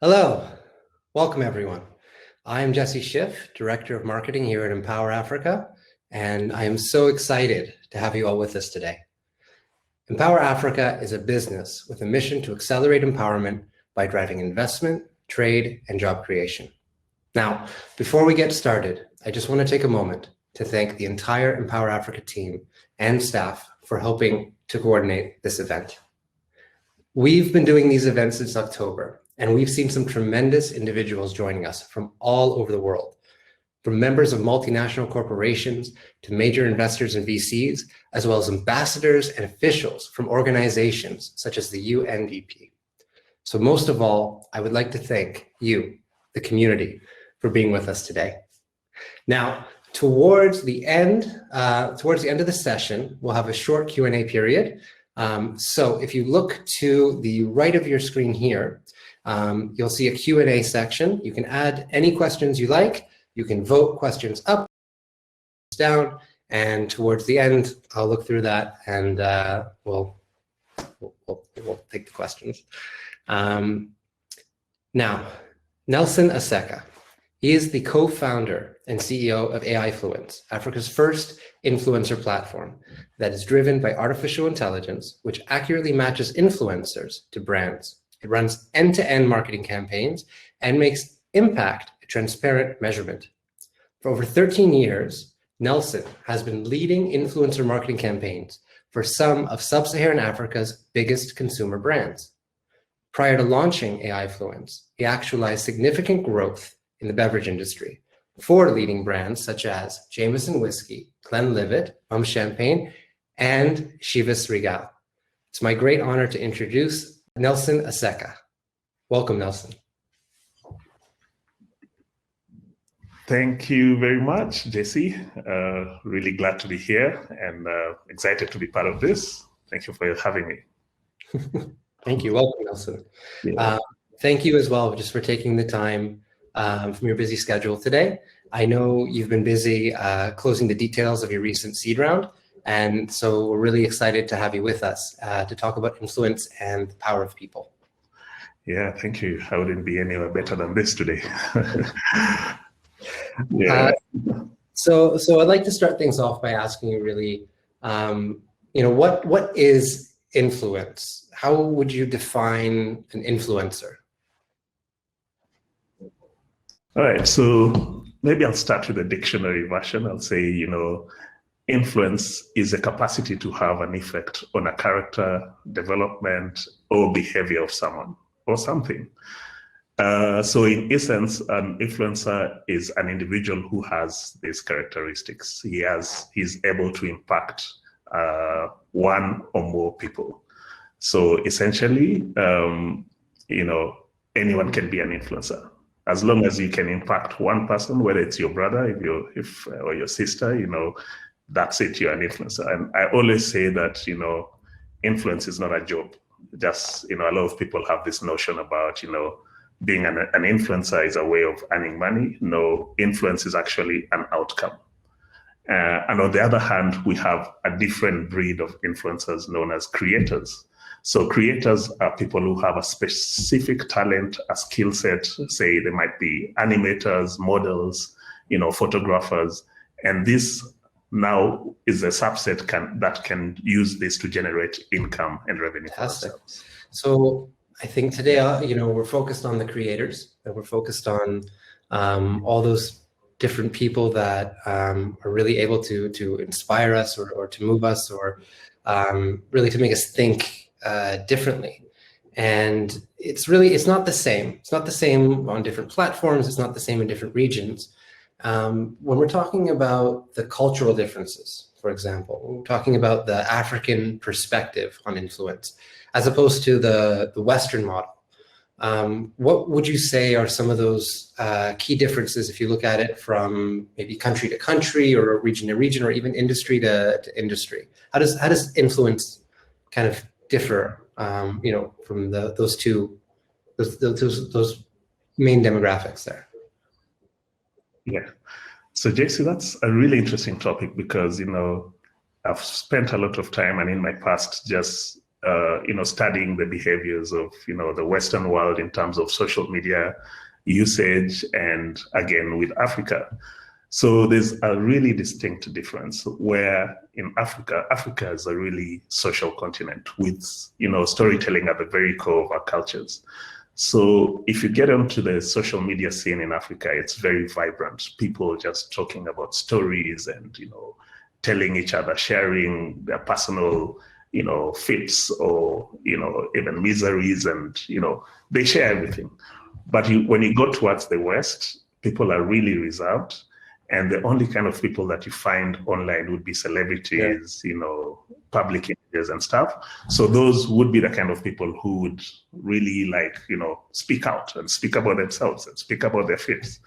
Hello, welcome everyone. I am Jesse Schiff, Director of Marketing here at Empower Africa, and I am so excited to have you all with us today. Empower Africa is a business with a mission to accelerate empowerment by driving investment, trade, and job creation. Now, before we get started, I just want to take a moment to thank the entire Empower Africa team and staff for helping to coordinate this event. We've been doing these events since October, and we've seen some tremendous individuals joining us from all over the world, from members of multinational corporations to major investors and VCs, as well as ambassadors and officials from organizations such as the UNDP. So most of all, I would like to thank you, the community, for being with us today. Now, towards the end of the session, we'll have a short Q&A period. So if you look to the right of your screen here, you'll see a Q&A section. You can add any questions you like. You can vote questions up, down, and towards the end, I'll look through that and we'll take the questions. Now, Nelson Aseka. He is the co-founder and CEO of AIfluence, Africa's first influencer platform that is driven by artificial intelligence, which accurately matches influencers to brands. It runs end-to-end marketing campaigns and makes impact a transparent measurement. For over 13 years, Nelson has been leading influencer marketing campaigns for some of sub-Saharan Africa's biggest consumer brands. Prior to launching AIfluence, he actualized significant growth in the beverage industry for leading brands such as Jameson Whiskey, Glenlivet, Champagne, and Chivas Regal. It's my great honor to introduce Nelson Aseka. Welcome, Nelson. Thank you very much, Jesse. Really glad to be here and excited to be part of this. Thank you for having me. Thank you. Welcome, Nelson. Yeah. Thank you as well just for taking the time from your busy schedule today. I know you've been busy closing the details of your recent seed round, and so we're really excited to have you with us to talk about influence and the power of people. Yeah, thank you. I wouldn't be anywhere better than this today. Yeah. So I'd like to start things off by asking you really, what is influence? How would you define an influencer? All right, so maybe I'll start with the dictionary version. I'll say, influence is a capacity to have an effect on a character, development, or behavior of someone or something. So in essence, an influencer is an individual who has these characteristics. He's able to impact one or more people. So essentially, anyone can be an influencer. As long as you can impact one person, whether it's your brother, or your sister, that's it, you're an influencer. And I always say that, influence is not a job. Just, a lot of people have this notion about, being an influencer is a way of earning money. No, influence is actually an outcome. And on the other hand, we have a different breed of influencers known as creators. So creators are people who have a specific talent, a skill set. Say they might be animators, models, photographers. And this now is a subset that can use this to generate income and revenue for themselves. So I think today, we're focused on the creators, and we're focused on all those different people that are really able to inspire us or to move us or really to make us think differently. And it's not the same. It's not the same on different platforms. It's not the same in different regions. When we're talking about the cultural differences, for example, we're talking about the African perspective on influence, as opposed to the Western model. What would you say are some of those key differences if you look at it from maybe country to country or region to region or even industry to industry? How does influence kind of differ, from those main demographics there? Yeah. So JC, that's a really interesting topic because, I've spent a lot of time and in my past just studying the behaviors of, the Western world in terms of social media usage, and again with Africa. So there's a really distinct difference where in Africa is a really social continent with, storytelling at the very core of our cultures. So if you get onto the social media scene in Africa, it's very vibrant. People just talking about stories and, telling each other, sharing their personal, fits or, even miseries, and, they share everything. But when you go towards the West, people are really reserved. And the only kind of people that you find online would be celebrities, public images and stuff. So those would be the kind of people who would really speak out and speak about themselves and speak about their faiths.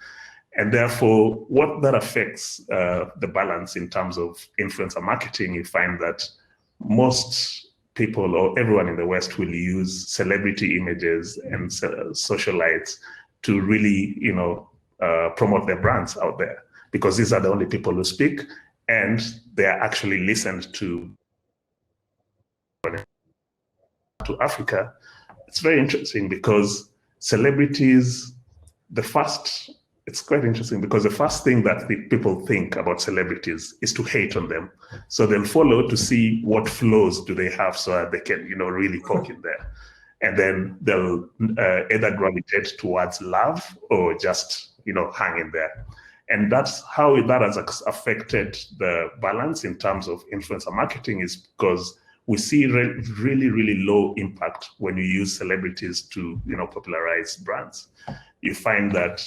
And therefore, what that affects the balance in terms of influencer marketing, you find that most people or everyone in the West will use celebrity images and socialites to really, promote their brands out there, because these are the only people who speak and they are actually listened to Africa. It's very interesting because celebrities, it's quite interesting because the first thing that the people think about celebrities is to hate on them. So they'll follow to see what flaws do they have so that they can, really poke in there. And then they'll either gravitate towards love or just, hang in there. And that's how that has affected the balance in terms of influencer marketing, is because we see really, really low impact when you use celebrities to, popularize brands. You find that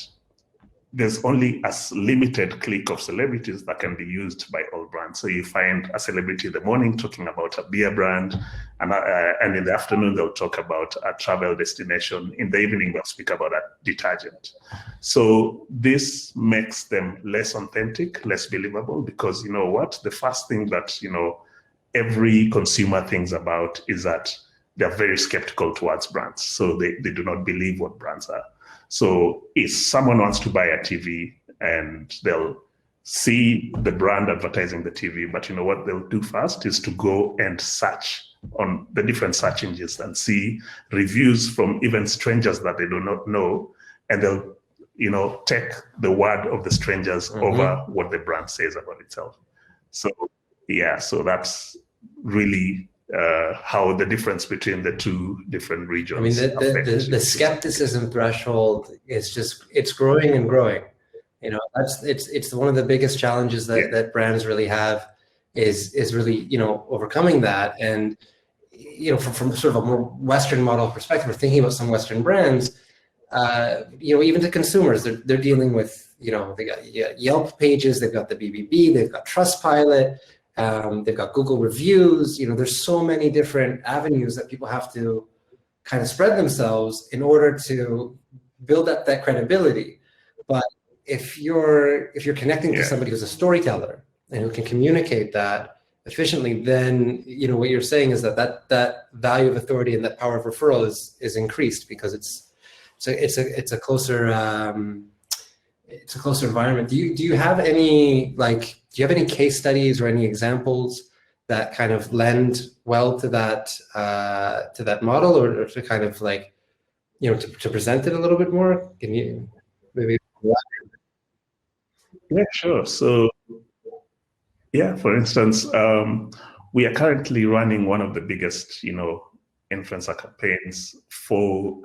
there's only a limited clique of celebrities that can be used by all brands. So you find a celebrity in the morning talking about a beer brand, and in the afternoon they'll talk about a travel destination. In the evening they'll speak about a detergent. So this makes them less authentic, less believable, because you know what? The first thing that every consumer thinks about is that they're very skeptical towards brands. So they do not believe what brands are. So if someone wants to buy a TV and they'll see the brand advertising the TV, but what they'll do first is to go and search on the different search engines and see reviews from even strangers that they do not know, and they'll take the word of the strangers over what the brand says about itself. So so that's really how the difference between the two different regions. I mean, the skepticism threshold is it's growing and growing. It's one of the biggest challenges that brands really have is really overcoming that. And from sort of a more Western model perspective, we're thinking about some Western brands. Even to consumers, they're dealing with they got Yelp pages, they've got the BBB, they've got Trustpilot. They've got Google reviews. There's so many different avenues that people have to kind of spread themselves in order to build up that credibility. But if you're connecting to somebody who's a storyteller and who can communicate that efficiently, then what you're saying is that value of authority and that power of referral is increased, because it's a closer environment. Do you have any case studies or any examples that kind of lend well to that model, or to kind of to present it a little bit more? Can you maybe? Yeah, sure. So for instance, we are currently running one of the biggest influencer campaigns for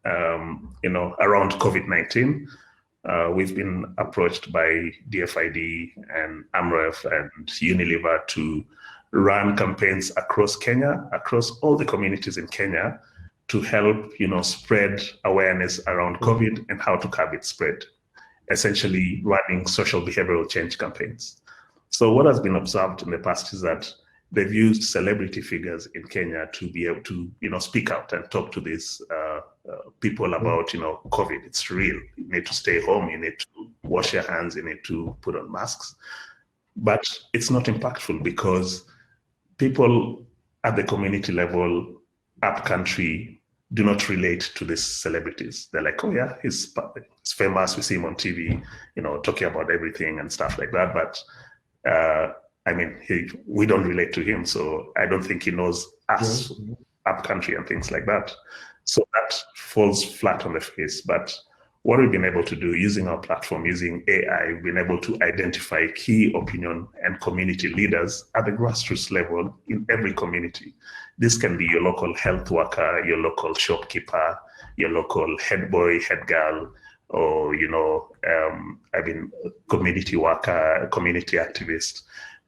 around COVID-19. We've been approached by DFID and AMREF and Unilever to run campaigns across Kenya, across all the communities in Kenya, to help spread awareness around COVID and how to curb its spread, essentially running social behavioral change campaigns. So what has been observed in the past is that they've used celebrity figures in Kenya to be able to, speak out and talk to these people about, COVID. It's real. You need to stay home. You need to wash your hands. You need to put on masks. But it's not impactful because people at the community level, up country, do not relate to these celebrities. They're like, oh yeah, he's famous. We see him on TV, talking about everything and stuff like that. But I mean, we don't relate to him, so I don't think he knows us, up country and things like that. So that falls flat on the face. But what we've been able to do using our platform, using AI, we've been able to identify key opinion and community leaders at the grassroots level in every community. This can be your local health worker, your local shopkeeper, your local head boy, head girl, or, community worker, community activist.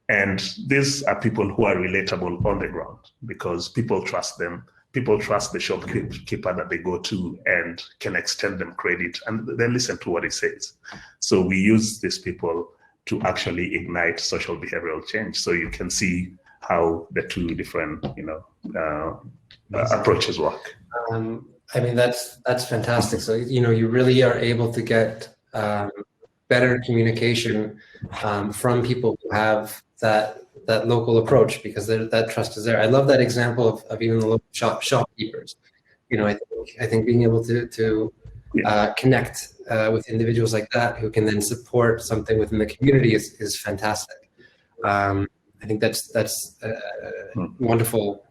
And these are people who are relatable on the ground because people trust them. People trust the shopkeeper that they go to and can extend them credit, and they listen to what he says. So we use these people to actually ignite social behavioral change. So you can see how the two different, approaches work. I mean, that's fantastic. So, you really are able to get better communication from people who have that local approach, because that trust is there. I love that example of even the local shopkeepers. I think being able to connect with individuals like that who can then support something within the community is fantastic. I think that's a wonderful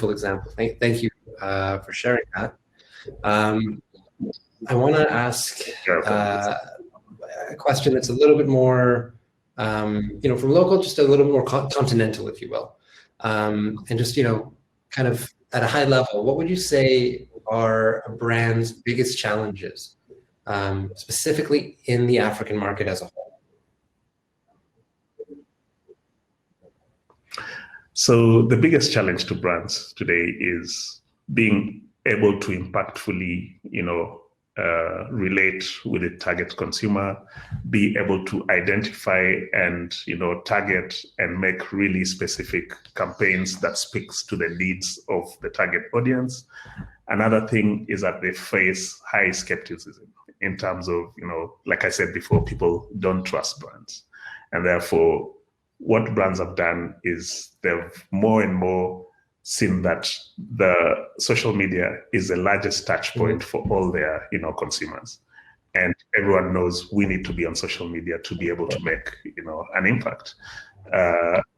example. Thank you for sharing that. I want to ask a question that's a little bit more, from local, just a little bit more continental, if you will. And just, kind of at a high level, what would you say are a brand's biggest challenges, specifically in the African market as a whole? So the biggest challenge to brands today is being able to impactfully, relate with the target consumer, be able to identify and, target and make really specific campaigns that speaks to the needs of the target audience. Another thing is that they face high skepticism in terms of, like I said before, people don't trust brands. And therefore, what brands have done is they've more and more seen that the social media is the largest touch point for all their, consumers. And everyone knows we need to be on social media to be able to make, an impact.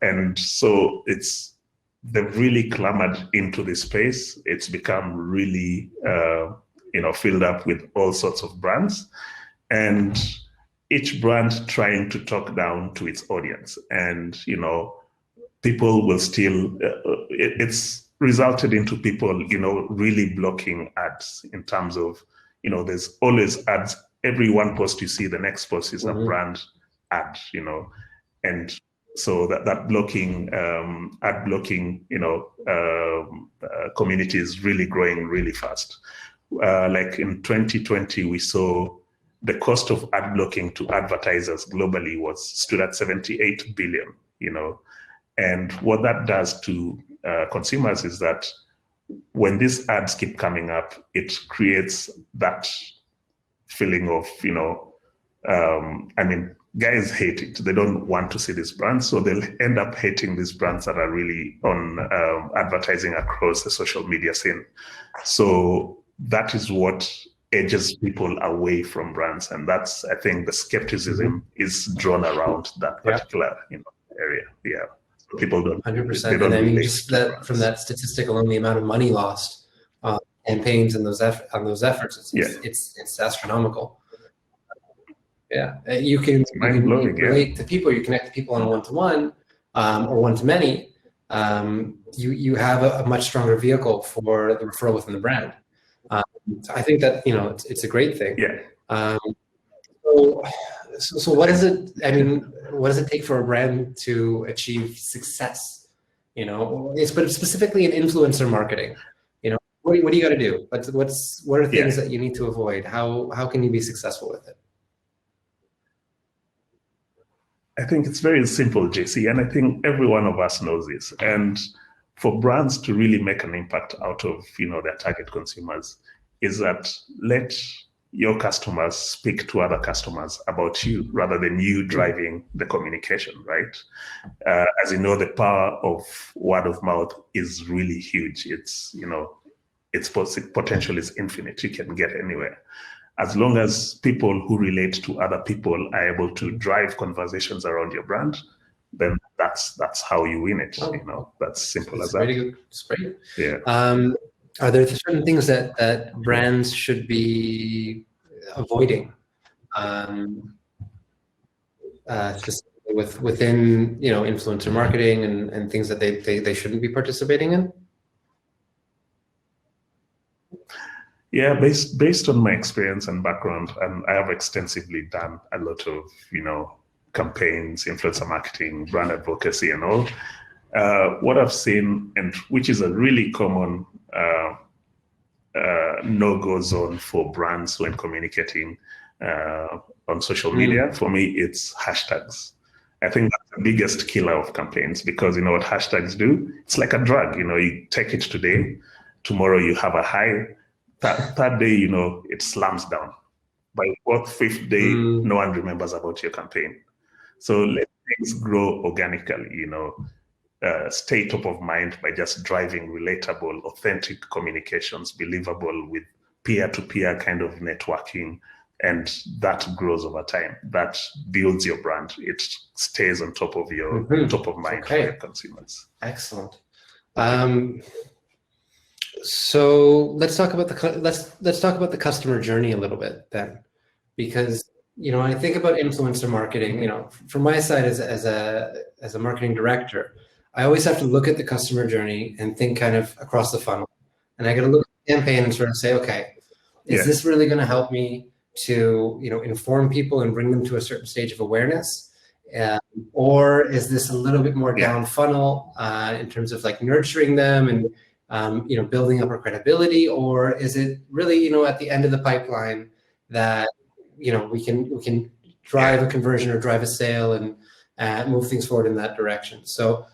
And so they've really clambered into this space. It's become really, filled up with all sorts of brands. And each brand trying to talk down to its audience. And, people will still, it's resulted into people, really blocking ads in terms of, there's always ads. Every one post you see, the next post is a brand ad, and so that blocking, ad blocking, community is really growing really fast. Like in 2020, we saw the cost of ad blocking to advertisers globally stood at 78 billion, And what that does to consumers is that when these ads keep coming up, it creates that feeling of, guys hate it. They don't want to see these brands. So they'll end up hating these brands that are really on advertising across the social media scene. So that is what edges people away from brands. And that's, I think, the skepticism is drawn around that particular area. Yeah. People don't 100%. And I mean, just that from that statistic alone, the amount of money lost on campaigns and those efforts, it's astronomical. Yeah, you can relate to people. You connect to people on a one-to-one or one-to-many. You have a much stronger vehicle for the referral within the brand. So I think that it's a great thing. Yeah. So what is it? I mean, what does it take for a brand to achieve success? But specifically in influencer marketing. What do you got to do? What are things that you need to avoid? How can you be successful with it? I think it's very simple, JC, and I think every one of us knows this. And for brands to really make an impact out of their target consumers, is that let your customers speak to other customers about you rather than you driving the communication, right? As you know, the power of word of mouth is really huge. It's, its potential is infinite. You can get anywhere. As long as people who relate to other people are able to drive conversations around your brand, then that's how you win it. Oh, that's simple as that's really that. good. It's great. Yeah. Are there certain things that brands should be avoiding, specifically within influencer marketing and things that they shouldn't be participating in? Yeah, based on my experience and background, and I have extensively done a lot of campaigns, influencer marketing, brand advocacy, and all. What I've seen, and which is a really common no-go zone for brands when communicating on social media, for me, it's hashtags. I think that's the biggest killer of campaigns, because you know what hashtags do? It's like a drug. You take it today, tomorrow you have a high, third day, it slams down. By fourth, fifth day, no one remembers about your campaign. So let things grow organically, stay top of mind by just driving relatable, authentic communications, believable with peer-to-peer kind of networking, and that grows over time. That builds your brand. It stays on top of your top of mind for your consumers. Excellent. So let's talk about the customer journey a little bit then, because I think about influencer marketing. From my side as a marketing director, I always have to look at the customer journey and think kind of across the funnel, and I got to look at the campaign and sort of say, okay, is this really going to help me to inform people and bring them to a certain stage of awareness, or is this a little bit more down funnel in terms of like nurturing them and building up our credibility, or is it really at the end of the pipeline that we can drive a conversion or drive a sale and move things forward in that direction? So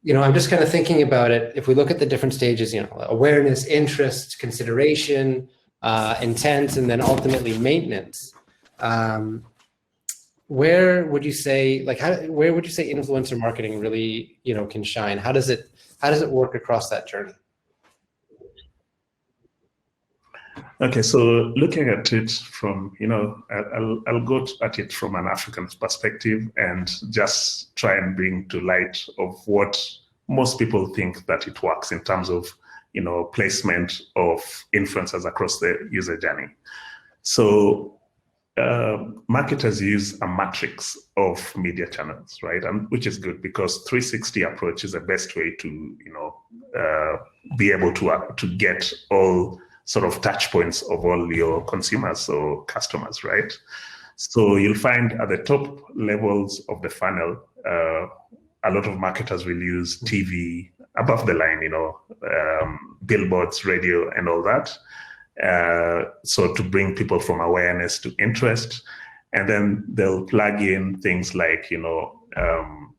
I'm just kind of thinking about it. If we look at the different stages, awareness, interest, consideration, intent, and then ultimately maintenance, where would you say influencer marketing really can shine? How does it work across that journey? Okay, so looking at it from, I'll go at it from an African perspective and just try and bring to light of what most people think that it works in terms of, placement of influencers across the user journey. So marketers use a matrix of media channels, right? And which is good, because 360 approach is the best way to, be able to get all sort of touch points of all your consumers or customers, right? So you'll find at the top levels of the funnel, a lot of marketers will use TV, above the line, billboards, radio, and all that. So to bring people from awareness to interest. And then they'll plug in things like,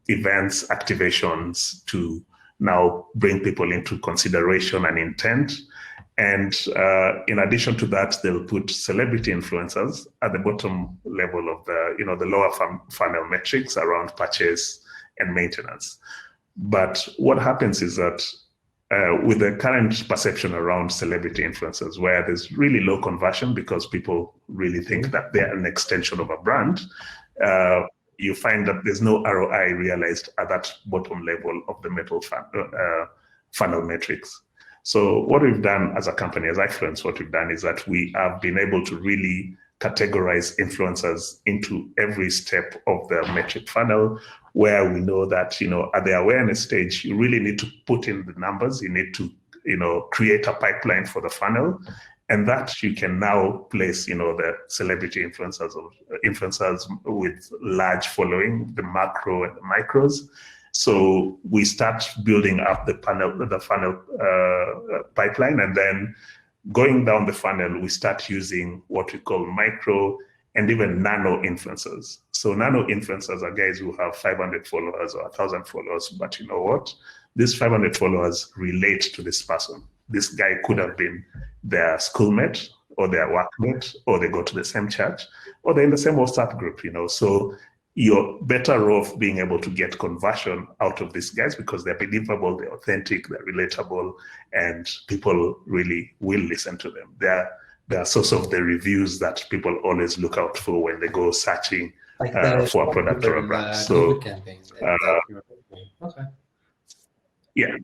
events, activations to now bring people into consideration and intent. And in addition to that, they'll put celebrity influencers at the bottom level of the lower funnel metrics around purchase and maintenance. But what happens is that with the current perception around celebrity influencers, where there's really low conversion because people really think that they're an extension of a brand, you find that there's no ROI realized at that bottom level of the middle funnel metrics. So what we've done as a company, as AIfluence, what we've done is that we have been able to really categorize influencers into every step of the metric funnel, where we know that, at the awareness stage, you really need to put in the numbers. You need to, create a pipeline for the funnel, and that you can now place, the celebrity influencers with large following, the macro and the micros. So we start building up the funnel pipeline, and then going down the funnel, we start using what we call micro and even nano influencers. So nano influencers are guys who have 500 followers or 1,000 followers, but you know what? These 500 followers relate to this person. This guy could have been their schoolmate or their workmate, or they go to the same church, or they're in the same WhatsApp group, So you're better off being able to get conversion out of these guys because they're believable, they're authentic, they're relatable, and people really will listen to them. They're source of the reviews that people always look out for when they go searching Like the for a product or a brand. So COVID campaign. Okay. yeah,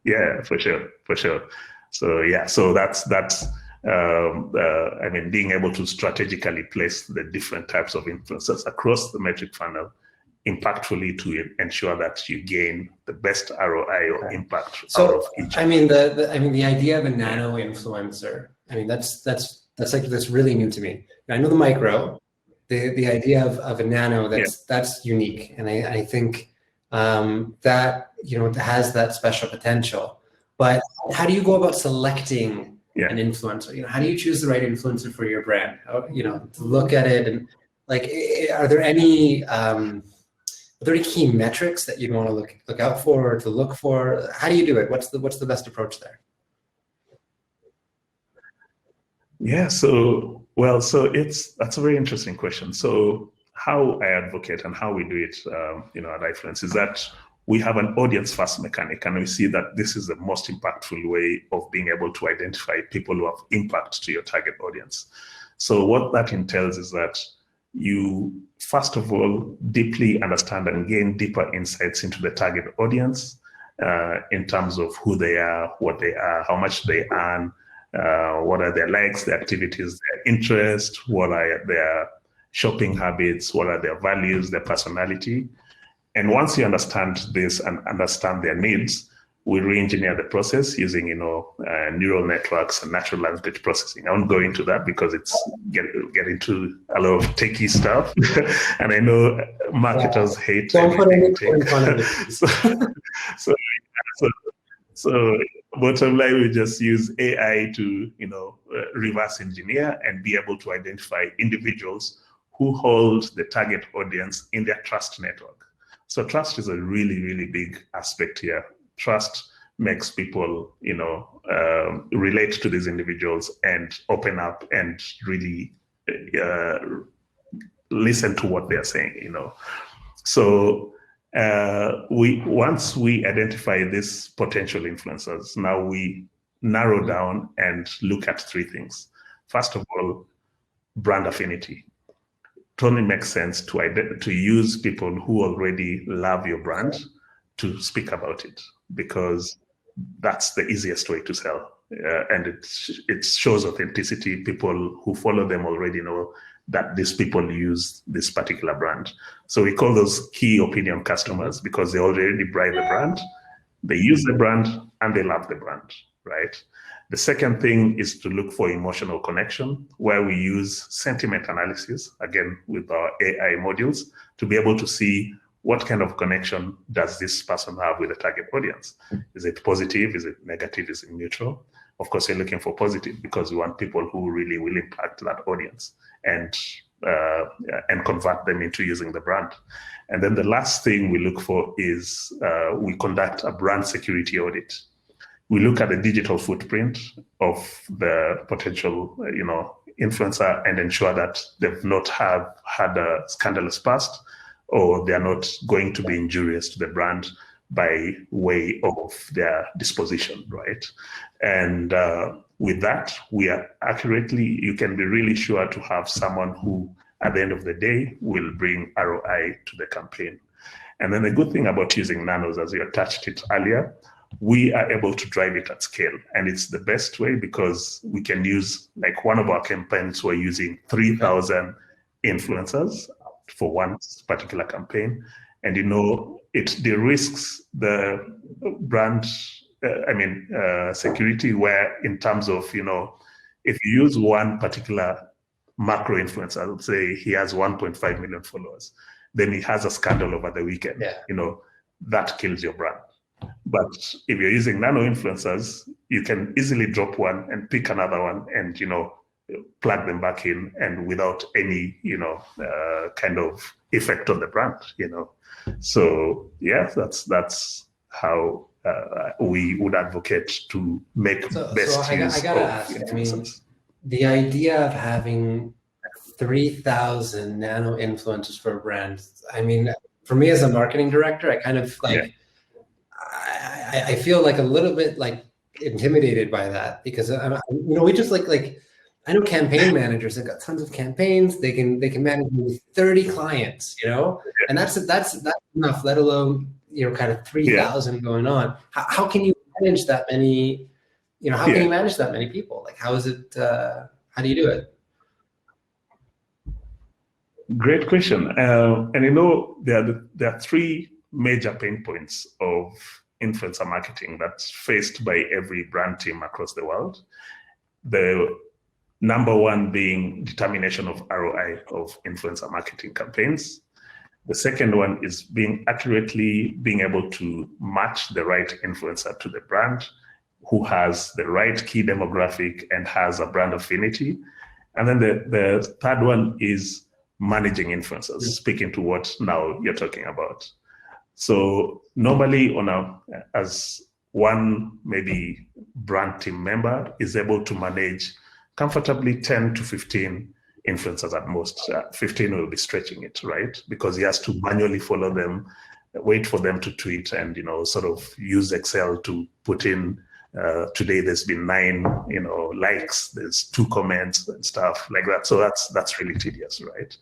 yeah, for sure. So yeah, so that's I mean, being able to strategically place the different types of influencers across the metric funnel impactfully to ensure that you gain the best ROI or impact out of each. I mean, the idea of a nano influencer. I mean, that's really new to me. I know the micro, the idea of a nano. That's unique, and I think that it has that special potential. But how do you go about selecting an influencer? How do you choose the right influencer for your brand? To look at it and like, are there any key metrics that you want to look out for or to look for? How do you do it? What's the best approach there? Yeah, so that's a very interesting question. So how I advocate and how we do it, at AIfluence is that we have an audience first mechanic, and we see that this is the most impactful way of being able to identify people who have impact to your target audience. So what that entails is that you, first of all, deeply understand and gain deeper insights into the target audience in terms of who they are, what they are, how much they earn, what are their likes, their activities, their interests, what are their shopping habits, what are their values, their personality. And once you understand this and understand their needs, we re-engineer the process using, neural networks and natural language processing. I won't go into that because it's get into a lot of techie stuff, and I know marketers hate. Don't put anything tech. in front of it. So bottom line, we just use AI to, reverse engineer and be able to identify individuals who hold the target audience in their trust network. So trust is a really, really big aspect here. Trust makes people, relate to these individuals and open up and really listen to what they're saying, So once we identify these potential influencers, now we narrow down and look at three things. First of all, brand affinity. It only makes sense to use people who already love your brand to speak about it, because that's the easiest way to sell. And it shows authenticity. People who follow them already know that these people use this particular brand. So we call those key opinion customers because they already buy the brand, they use the brand, and they love the brand, right? The second thing is to look for emotional connection, where we use sentiment analysis, again, with our AI modules, to be able to see what kind of connection does this person have with the target audience. Is it positive? Is it negative? Is it neutral? Of course, you're looking for positive because we want people who really will impact that audience and convert them into using the brand. And then the last thing we look for is we conduct a brand security audit. We look at the digital footprint of the potential, influencer and ensure that they've not had a scandalous past, or they're not going to be injurious to the brand by way of their disposition, right? And with that, you can be really sure to have someone who, at the end of the day, will bring ROI to the campaign. And then the good thing about using nanos, as you touched it earlier, we are able to drive it at scale. And it's the best way because we can use, like one of our campaigns, we're using 3,000 influencers for one particular campaign. And, it de-risks the brand, security, where in terms of, if you use one particular macro influencer, I would say he has 1.5 million followers, then he has a scandal over the weekend, that kills your brand. But if you're using nano influencers, you can easily drop one and pick another one and, plug them back in, and without any, kind of effect on the brand, So yeah, that's how we would advocate to make best use I gotta of ask, influencers. The idea of having 3,000 nano influencers for a brand, for me as a marketing director, I kind of I feel like a little bit like intimidated by that, because we just like I know campaign managers have got tons of campaigns. They can manage maybe 30 clients, and that's enough, let alone, kind of 3,000 going on. How can you manage that many, how can you manage that many people? Like, how is it, how do you do it? Great question. And there are three major pain points of influencer marketing that's faced by every brand team across the world. The number one being determination of ROI of influencer marketing campaigns. The second one is being able to match the right influencer to the brand, who has the right key demographic and has a brand affinity. And then the third one is managing influencers, speaking to what now you're talking about. So normally as one maybe brand team member is able to manage comfortably 10 to 15 influencers at most. 15 will be stretching it, right? Because he has to manually follow them, wait for them to tweet, and sort of use Excel to put in, today there's been 9 likes, there's 2 comments and stuff like that. So that's really tedious, right?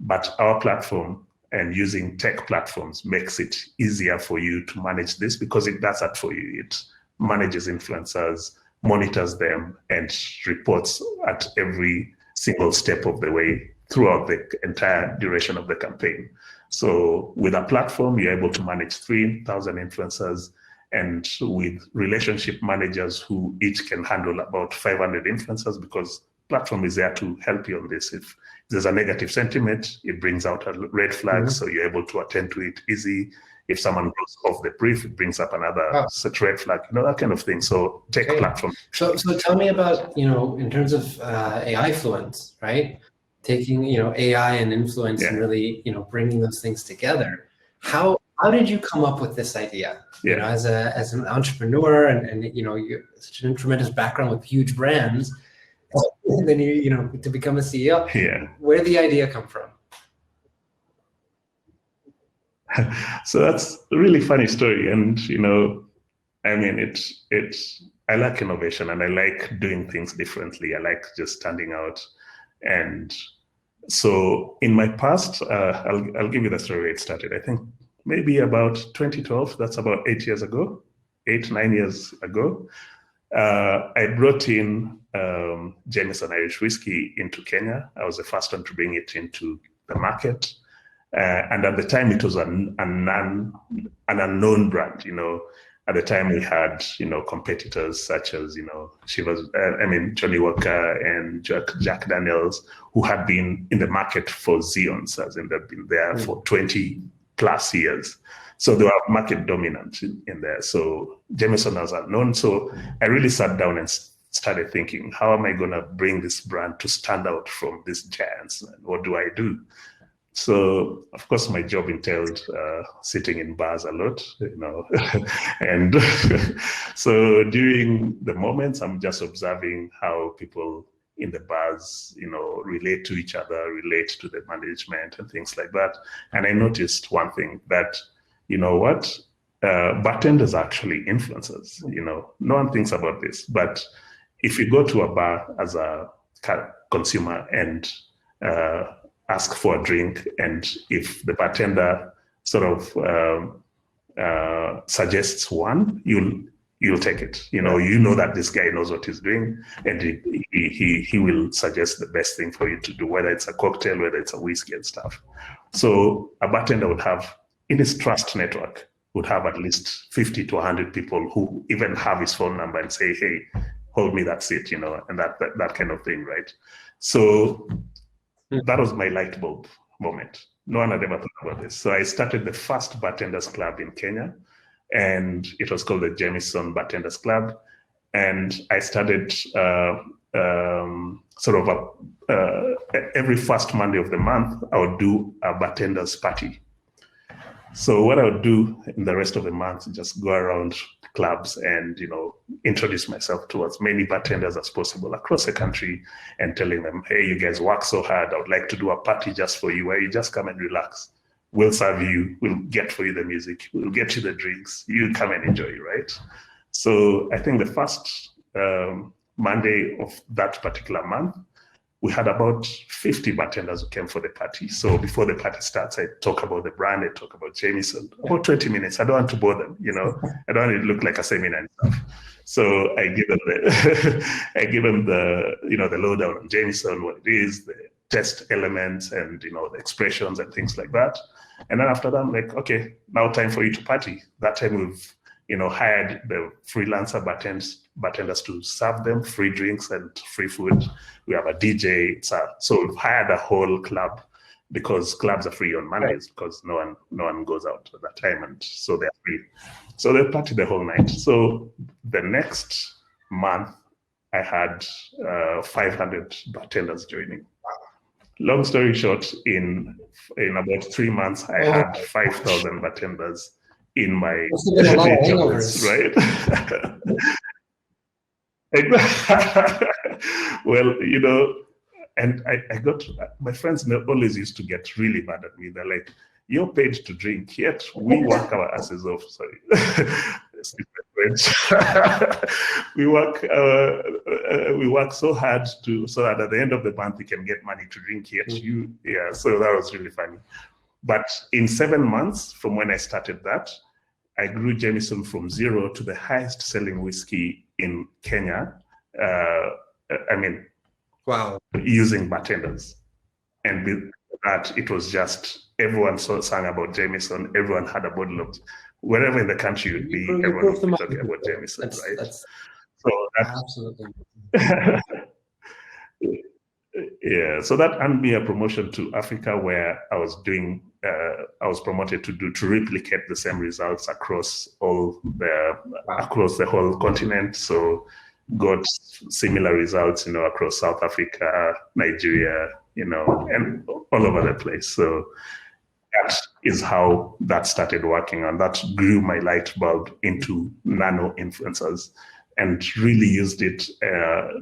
But our platform and using tech platforms makes it easier for you to manage this, because it does that for you. It manages influencers, monitors them, and reports at every single step of the way throughout the entire duration of the campaign. So with a platform, you're able to manage 3,000 influencers, and with relationship managers who each can handle about 500 influencers, because platform is there to help you on this. If there's a negative sentiment, it brings out a red flag, so you're able to attend to it easy. If someone goes off the brief, it brings up another such red flag, that kind of thing. So tech platform. So tell me about, in terms of AIfluence, right? Taking, AI and influence and really, bringing those things together. How did you come up with this idea? As an entrepreneur and you're such an tremendous background with huge brands, and then to become a CEO. Where did the idea come from? So that's a really funny story. And, I mean, I like innovation and I like doing things differently. I like just standing out. And so in my past, I'll give you the story where it started. I think maybe about 2012, that's about 8 years ago, 9 years ago. I brought in Jameson Irish whiskey into Kenya. I was the first one to bring it into the market. And at the time, it was an unknown brand. At the time, we had competitors such as Johnny Walker and Jack Daniels, who had been in the market for Xeons, as in they've been there for 20 plus years. So they were market dominant in there. So Jameson was unknown. So I really sat down and started thinking, how am I going to bring this brand to stand out from these giants? And what do I do? So, of course, my job entailed sitting in bars a lot, and so during the moments, I'm just observing how people in the bars, relate to each other, relate to the management and things like that. And I noticed one thing that, bartenders are actually influencers. No one thinks about this, but if you go to a bar as a consumer and ask for a drink, and if the bartender sort of suggests one, you'll take it. You know that this guy knows what he's doing, and he will suggest the best thing for you to do, whether it's a cocktail, whether it's a whiskey and stuff. So a bartender would have, in his trust network, would have at least 50 to 100 people who even have his phone number and say, hey, hold me that seat, and that kind of thing, right? So that was my light bulb moment. No one had ever thought about this. So I started the first bartenders club in Kenya, and it was called the Jameson Bartenders Club. And I started every first Monday of the month, I would do a bartenders party. So what I would do in the rest of the month is just go around clubs and, introduce myself to as many bartenders as possible across the country and telling them, hey, you guys work so hard. I would like to do a party just for you where you just come and relax. We'll serve you. We'll get for you the music. We'll get you the drinks. You come and enjoy, right? So I think the first Monday of that particular month, we had about 50 bartenders who came for the party. So before the party starts, I talk about the brand, I talk about Jameson, about 20 minutes. I don't want to bore them, I don't want it to look like a seminar and stuff. So I give them the the lowdown on Jameson, what it is, the test elements, and the expressions and things like that. And then after that, I'm like, okay, now time for you to party. That time we've hired the freelancer bartenders to serve them free drinks and free food. We have a DJ. So we've hired a whole club, because clubs are free on Mondays, because no one goes out at that time, and so they're free. So they party the whole night. So the next month, I had 500 bartenders joining. Long story short, in about 3 months, I had 5,000 bartenders in my database, right? Well, and I got, my friends always used to get really mad at me. They're like, you're paid to drink, yet we work our asses off. Sorry. we work so hard so that at the end of the month we can get money to drink, yet so that was really funny. But in 7 months from when I started that, I grew Jameson from 0 to the highest selling whiskey in Kenya. Wow. Using bartenders. And with that, it was just everyone sang about Jameson. Everyone had a bottle of, wherever in the country you'd be, everyone would be talking about Jameson, right? So that's absolutely. Yeah, so that earned me a promotion to Africa, where I was promoted to replicate the same results across across the whole continent. So got similar results, across South Africa, Nigeria, and all over the place. So that is how that started working, and that grew my light bulb into nano influencers, and really used it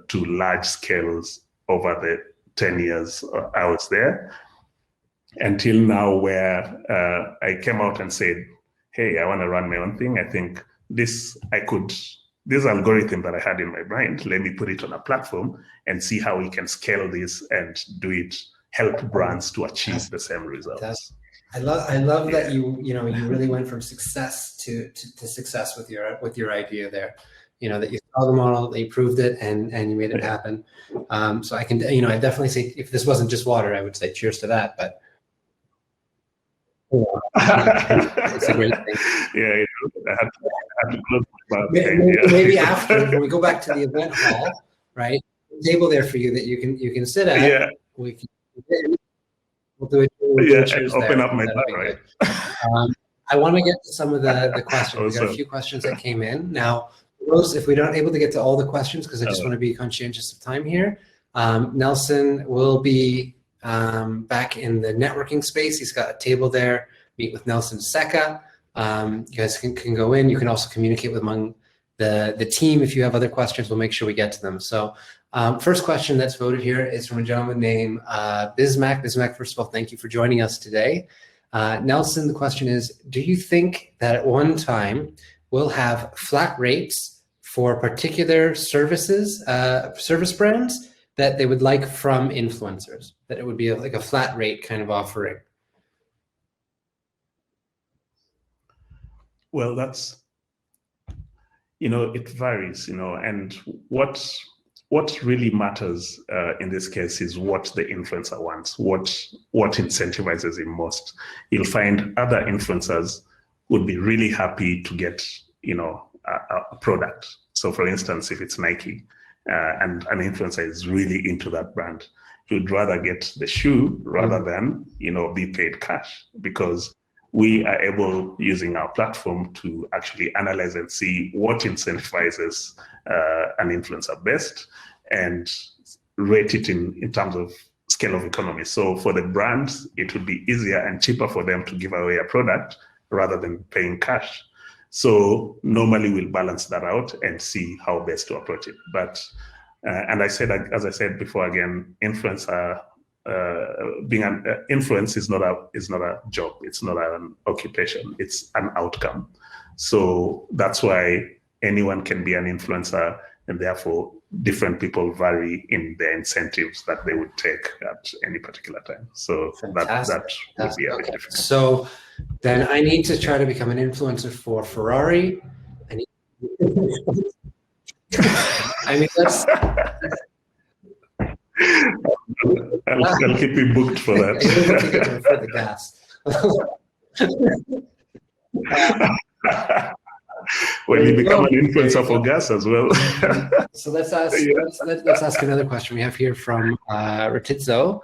to large scales over the 10 years I was there, until now, where I came out and said, hey, I want to run my own thing. I think this algorithm that I had in my mind, let me put it on a platform and see how we can scale this and help brands to achieve the same results. I love that you really went from success to success with your idea there. That you saw the model, that you proved it, and you made it happen. So I can, I definitely say, if this wasn't just water, I would say cheers to that. But it's a great thing. Yeah, I had to close my mouth. Maybe after, when we go back to the event hall, right? Table there for you that you can sit at. Yeah. We'll do it. And open up my bar, right? I want to get to some of the questions. Awesome. We got a few questions that came in. Now, Rose, if we don't able to get to all the questions, because I just want to be conscientious of time here, Nelson will be back in the networking space. He's got a table there. Meet with Nelson Aseka. You guys can go in. You can also communicate with among the team. If you have other questions, we'll make sure we get to them. So first question that's voted here is from a gentleman named Bismack. Bismack, first of all, thank you for joining us today. Nelson, the question is, do you think that at one time we'll have flat rates for particular services, service brands that they would like from influencers, that it would be like a flat rate kind of offering? Well, that's, it varies, and what really matters in this case is what the influencer wants, what incentivizes him most. You'll find other influencers would be really happy to get, a product. So for instance, if it's Nike and an influencer is really into that brand, he would rather get the shoe rather than, be paid cash, because we are able, using our platform, to actually analyze and see what incentivizes an influencer best and rate it in terms of scale of economy. So for the brands, it would be easier and cheaper for them to give away a product rather than paying cash. So normally we'll balance that out and see how best to approach it. But and as I said before, again, influencer being an influence is not a job. It's not an occupation. It's an outcome. So that's why anyone can be an influencer. and therefore different people vary in the incentives that they would take at any particular time. So that would be a bit difficult. So then I need to try to become an influencer for Ferrari. I mean, that's. I'll keep you booked for that. For the gas. When you become an influencer for gas as well. So let's ask another question we have here from Ratitzo.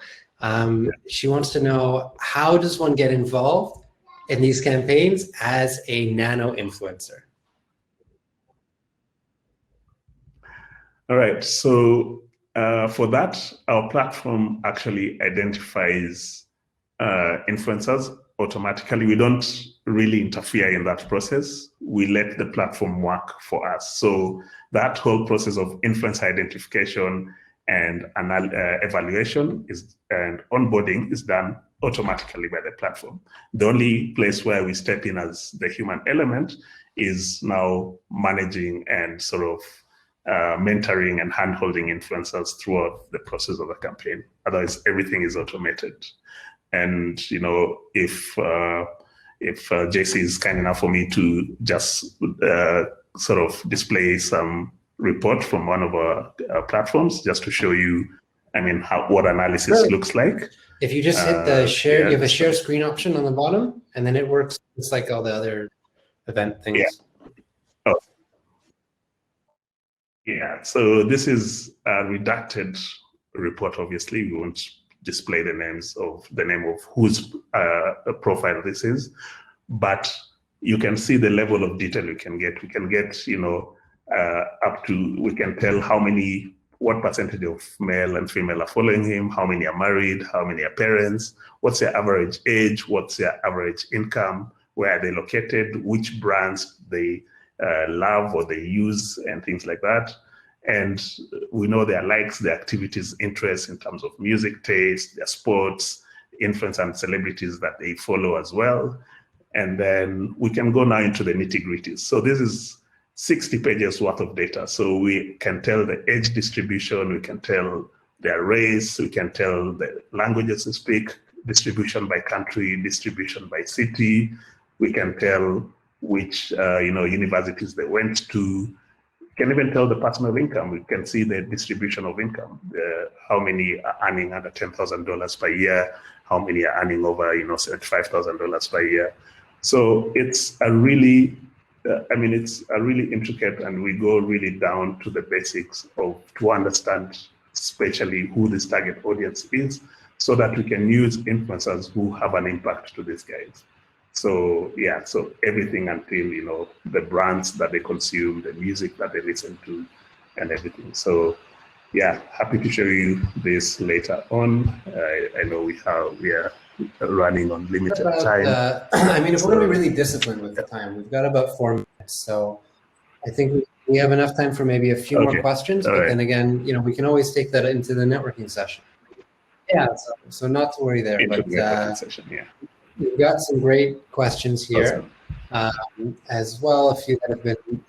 She wants to know, how does one get involved in these campaigns as a nano influencer? All right, so for that, our platform actually identifies influencers automatically. We don't really interfere in that process. We let the platform work for us. So that whole process of influencer identification and evaluation and onboarding is done automatically by the platform. The only place where we step in as the human element is now managing and sort of mentoring and hand-holding influencers throughout the process of the campaign. Otherwise, everything is automated. And if JC is kind enough for me to just sort of display some report from one of our platforms, just to show you, what analysis looks like. If you just hit the share, you have a share screen option on the bottom, and then it works. It's like all the other event things. Yeah. Oh. Yeah, so this is a redacted report. Obviously, we won't display the name of whose profile this is, but you can see the level of detail we can get. We can get, up to, we can tell what percentage of male and female are following him, how many are married, how many are parents, what's their average age, what's their average income, where are they located, which brands they love or they use, and things like that. And we know their likes, their activities, interests in terms of music taste, their sports, influence and celebrities that they follow as well. And then we can go now into the nitty-gritties. So this is 60 pages worth of data. So we can tell the age distribution, we can tell their race, we can tell the languages they speak, distribution by country, distribution by city. We can tell which universities they went to. We can even tell the personal income. We can see the distribution of income, how many are earning under $10,000 per year, how many are earning over $75,000 per year. So it's a really, it's a really intricate, and we go really down to the basics to understand especially who this target audience is, so that we can use influencers who have an impact to these guys. So yeah, so everything until, the brands that they consume, the music that they listen to, and everything. So yeah, happy to show you this later on. I know we are running on limited time. If we're going to be really disciplined with the time, we've got about 4 minutes. So I think we have enough time for maybe a few more questions. But then again, we can always take that into the networking session. Yeah, so not to worry there. But we've got some great questions here. Awesome. As well, a few that have been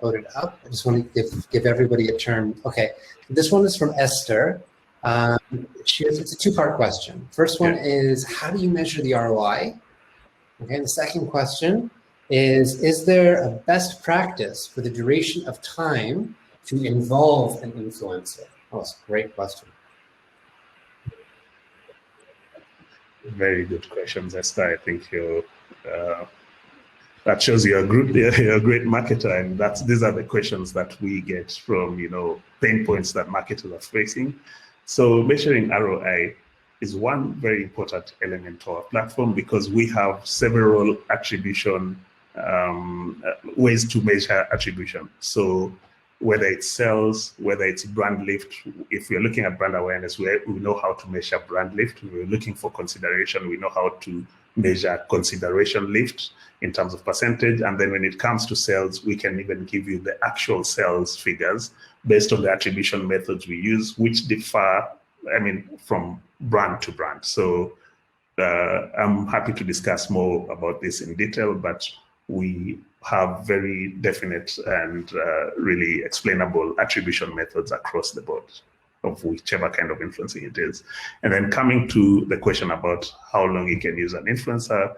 voted up. I just want to give everybody a turn. Okay, this one is from Esther. It's a two-part question. First one is, how do you measure the ROI? Okay, and the second question is there a best practice for the duration of time to involve an influencer? Oh, that's a great question. Very good questions, Esther. I think that shows you're a great marketer, and these are the questions that we get from pain points that marketers are facing. So measuring ROI is one very important element to our platform, because we have several attribution ways to measure attribution. So whether it's sales, whether it's brand lift. If we're looking at brand awareness, we know how to measure brand lift. We're looking for consideration, we know how to measure consideration lift in terms of percentage. And then when it comes to sales, we can even give you the actual sales figures based on the attribution methods we use, which differ, from brand to brand. So I'm happy to discuss more about this in detail, but we have very definite and really explainable attribution methods across the board of whichever kind of influencing it is. And then coming to the question about how long you can use an influencer,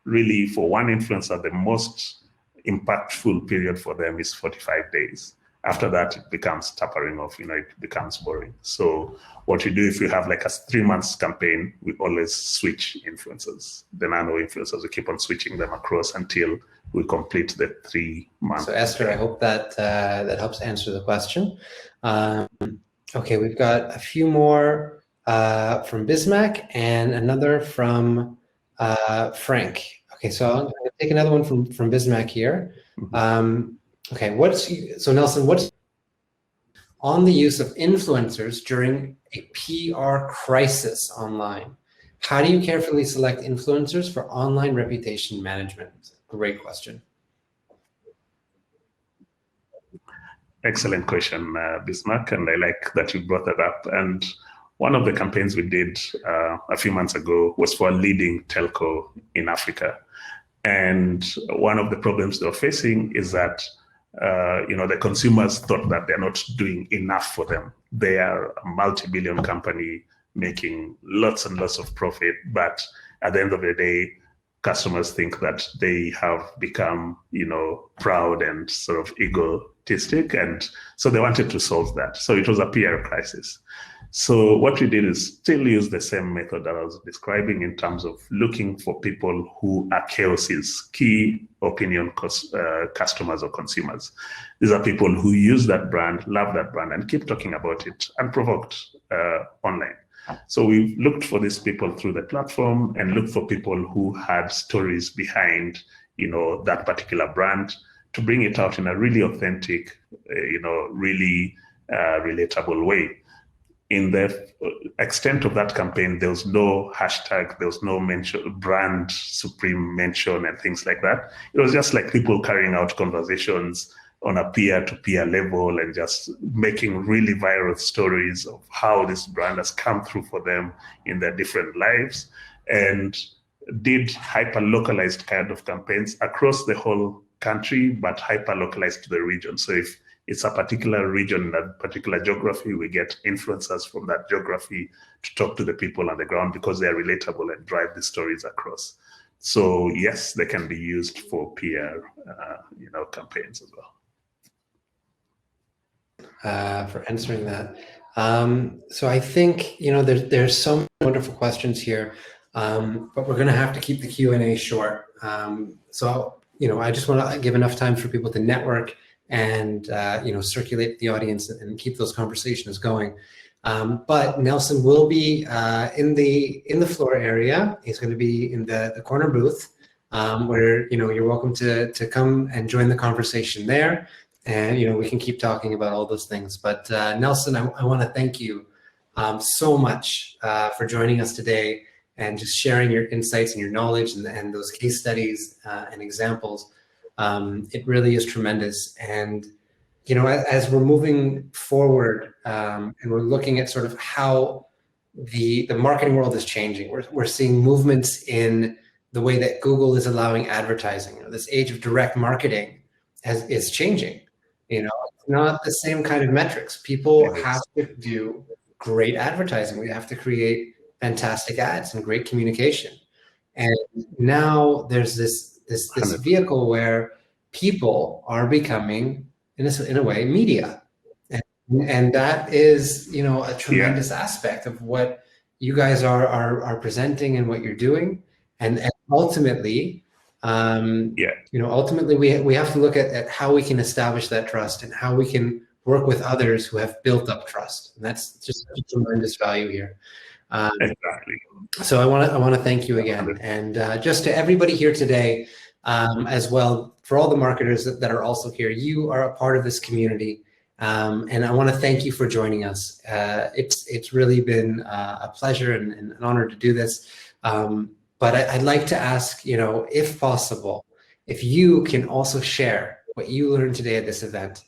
really for one influencer, the most impactful period for them is 45 days. After that, it becomes tapering off, it becomes boring. So what you do if you have like a 3 months campaign, we always switch influencers. The nano influencers, we keep on switching them across until we complete the 3 months. So Esther, I hope that that helps answer the question. Okay, we've got a few more from Bismack and another from Frank. Okay, so I'm going to take another one from Bismack here. Okay, so Nelson, what's on the use of influencers during a PR crisis online? How do you carefully select influencers for online reputation management? Great question. Excellent question, Bismarck, and I like that you brought that up. And one of the campaigns we did a few months ago was for a leading telco in Africa. And one of the problems they were facing is that the consumers thought that they're not doing enough for them. They are a multi-billion company making lots and lots of profit, but at the end of the day, customers think that they have become, proud and sort of egotistic, and so they wanted to solve that. So it was a PR crisis. So what we did is still use the same method that I was describing in terms of looking for people who are KOCs, key opinion customers or consumers. These are people who use that brand, love that brand, and keep talking about it unprovoked online. So we looked for these people through the platform and looked for people who had stories behind, that particular brand to bring it out in a really authentic, really relatable way. In the extent of that campaign, there was no hashtag, there was no brand supreme mention and things like that. It was just like people carrying out conversations on a peer-to-peer level and just making really viral stories of how this brand has come through for them in their different lives, and did hyper-localized kind of campaigns across the whole country, but hyper-localized to the region. So if it's a particular region, a particular geography, we get influencers from that geography to talk to the people on the ground because they're relatable and drive the stories across. So yes, they can be used for PR, campaigns as well. For answering that. So I think, there's so many wonderful questions here, but we're going to have to keep the Q&A short. So, I just want to give enough time for people to network and, circulate the audience and keep those conversations going. But Nelson will be in the floor area. He's going to be in the corner booth where, you're welcome to come and join the conversation there. And, we can keep talking about all those things. But Nelson, I want to thank you so much for joining us today and just sharing your insights and your knowledge and those case studies and examples. It really is tremendous. And, as we're moving forward and we're looking at sort of how the marketing world is changing, we're seeing movements in the way that Google is allowing advertising. This age of direct marketing is changing. It's not the same kind of metrics. People have to do great advertising. We have to create fantastic ads and great communication. And now there's this vehicle where people are becoming, in a way, media. And that is, a tremendous aspect of what you guys are presenting and what you're doing. And ultimately, ultimately we have to look at how we can establish that trust and how we can work with others who have built up trust. And that's just a tremendous value here. Exactly. So I want to thank you again. And just to everybody here today as well, for all the marketers that are also here, you are a part of this community. And I want to thank you for joining us. It's really been a pleasure and an honor to do this. But I'd like to ask, if possible, if you can also share what you learned today at this event.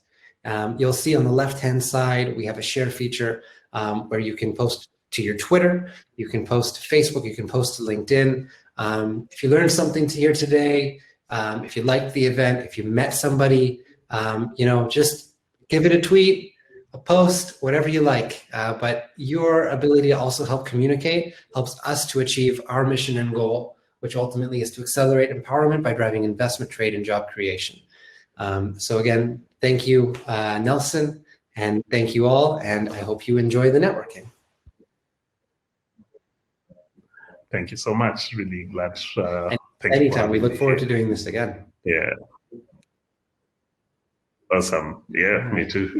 You'll see on the left-hand side, we have a share feature where you can post to your Twitter, you can post to Facebook, you can post to LinkedIn. If you learned something here today, If you liked the event, if you met somebody, just give it a tweet, a post, whatever you like. But your ability to also help communicate helps us to achieve our mission and goal, which ultimately is to accelerate empowerment by driving investment, trade, and job creation. So again, thank you, Nelson, and thank you all, and I hope you enjoy the networking. Thank you so much. Really glad. Anytime. We look forward to doing this again. Yeah. Awesome. Yeah, me too.